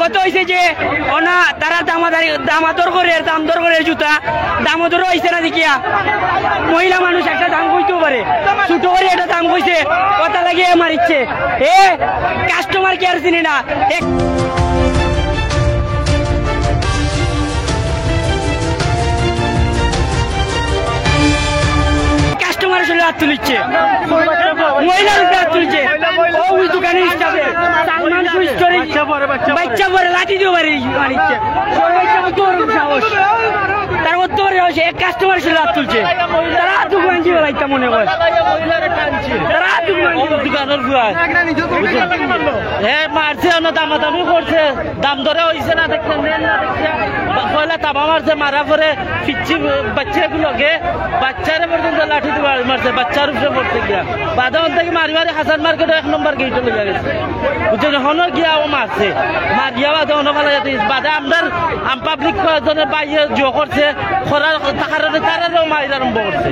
কত হয়েছে যে ওনা তারা দামাদর করে দাম দর করে জুতা দামদর হয়েছে না দেখিয়া মহিলা মানুষ একটা দাম কইতেও পারে ছোট করে এটা দাম কইছে কথা লাগিয়ে মারিচ্ছে এ কাস্টমার কেয়ার চিনি না কাস্টমারের সাথে হাত তুলিচ্ছে মহিলার হাত তুলছে ওই দোকানের হিসাবে সালমান সুইস্টরি বাচ্চা পরে লাঠি দিয়ে মারিচ্ছে সাহস তার উত্তর এক কাস্টমার সাথে হাত তুলছে তারা হাত ভাঙছি লাইতা মনে হয় তারা হাত দোকানের হ্যাঁ মারছে দামাদামি করছে দাম ধরে হয়েছে না দেখছেন পয়লা তাবা মারছে মারা পরে পিচ্ছি বাচ্চাগুলোকে বাচ্চারে পর্যন্ত লাঠি দিয়ে মারছে বাচ্চার উপরে পড়তে গিয়া বাদাম থেকে মারি মারি হাসান মার্কেট 1 নম্বর গেটে লেগে গেছে বুঝছেন হনো গিয়া ও মারছে মারিয়া বাদে হনো ফেলা যেতে বাদে আমদার পাবলিক জনের বাইরে জো করছে খরার কারণে তারাও মারি আরম্ভ করছে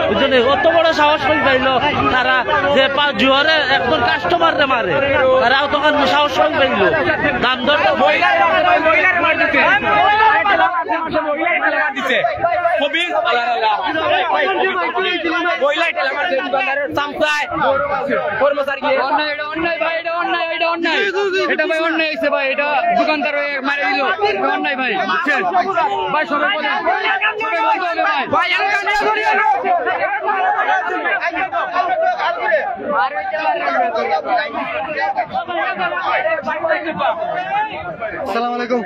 বুঝছেন অত বড় সাহস হয়ে পাইল তারা যে জোরে একজন কাস্টমারে মারে তারাও তখন সাহস হয়ে পাইল দাম দর দোকানদার মারে দিল অন্যায় ভাই ভাই সবাই আসসালামু আলাইকুম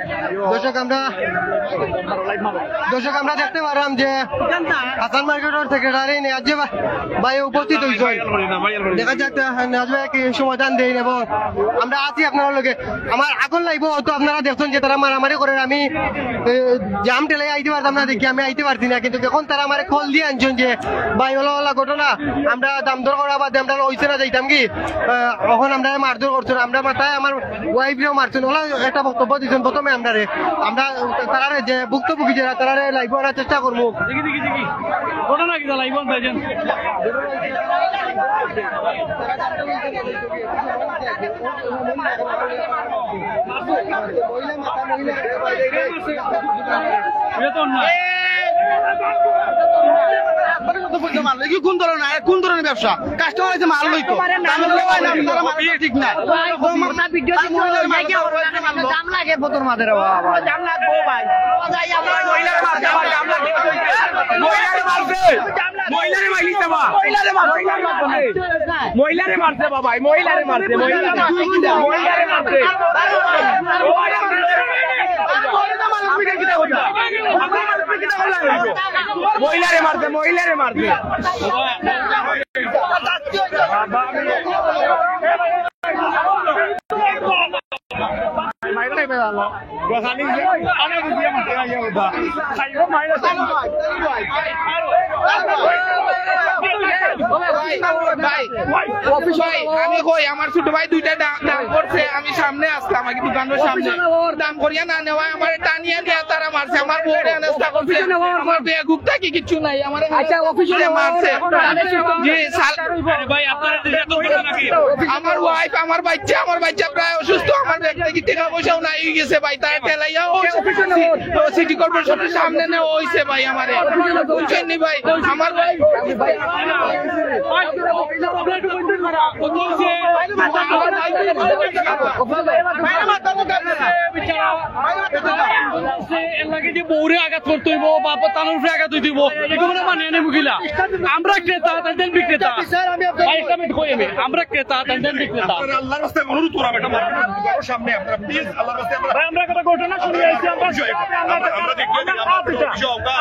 দর্শক আমরা দেখতে পারলাম যে হাসান মার্কেটের সেক্রেটারি নিয়াজ ভাই উপস্থিত হয়েছে দেখা যাক নিয়াজ ভাই কি সমাধান দেন এবং আমরা আছি আপনার লগে আমার আগুন লাগব হয়তো আপনারা দেখছেন যে তারা মারামারি করেন আমি জাম টেলে আইতে পারতাম না দেখি আমি আইতে পারছি না কিন্তু এখন তারা আমার কল দিয়ে আনছেন যে ভাই হলো ঘটনা আমরা দাম দর করা বাদে আমরা হইছে না যাইতাম কি এখন আমরা মারধর করছেন আমরা মাথায় আমার ওয়াইফরেও মারছেন ওলা একটা বক্তব্য দিচ্ছেন প্রথমে আমরা তারা যে ভুক্তভোগী যারা তারা লাইভ করার চেষ্টা করবো ঘটনা কি লাইভ ভাইজান কোন ধরনের ব্যবসা কাস্টমার আছে মাল লইতো ঠিক না মহিলারে মারছে বাবা মহিলারে মারছে মহিলারে মারছে আমি কই আমার ছোট ভাই দুইটা দাম করছে আমি সামনে আসলাম আমাকে দোকানের সামনে দাম করিয়া না নেওয়া আমার টানিয়া নিয়ে তারা মারছে আমার বউরে চেষ্টা করছে আমার বেগুপটা কি কিছু নাই আমার অফিসে মারছে আমার ওয়াইফ আমার বাচ্চা প্রায় অসুস্থ আমার ব্যাগ থেকে টাকা পয়সাও নাই হয়ে গেছে ভাই তারা ঠেলাইয়া সিটি কর্পোরেশনের সামনে নেওয়া হয়েছে ভাই আমার বুঝছেন নি ভাই আমার বৌরে আঘাত করতে হইব বাপা তার উপরে আঘাত হইতে হইব এগুলো মানিয়ে নেব কিলা আমরা ক্রেতা তাদের বিক্রেতা আমরা ক্রেতা তাদের বিক্রেতা আল্লাহর রাস্তায় অনুরোধ করব এটা সামনে আপনারা প্লিজ আল্লাহর রাস্তায় আমরা একটা ঘটনা শুনে আইছি আমরা দেখি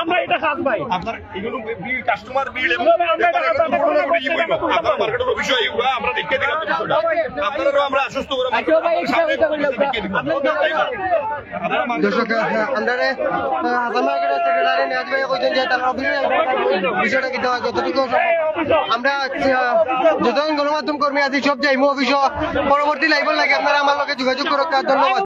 আমরা এটা কাজ ভাই আপনার এগুলো বিল কাস্টমার বিল এবং আপনার মার্কেটের বিষয় এগুলো আমরা দেখে আপনারাও আমরা আশ্বস্ত করব দর্শক হাসান মার্কেটের সেক্রেটারি নিয়াজ ভাই কইছেন যে তারা বিষয়টা কি যতটুকু আমরা যতজন গণমাধ্যম কর্মী আছি সব যাইমু অফিস পরবর্তী লাইভের লাগে আপনারা আমার লগে যোগাযোগ করুন ধন্যবাদ।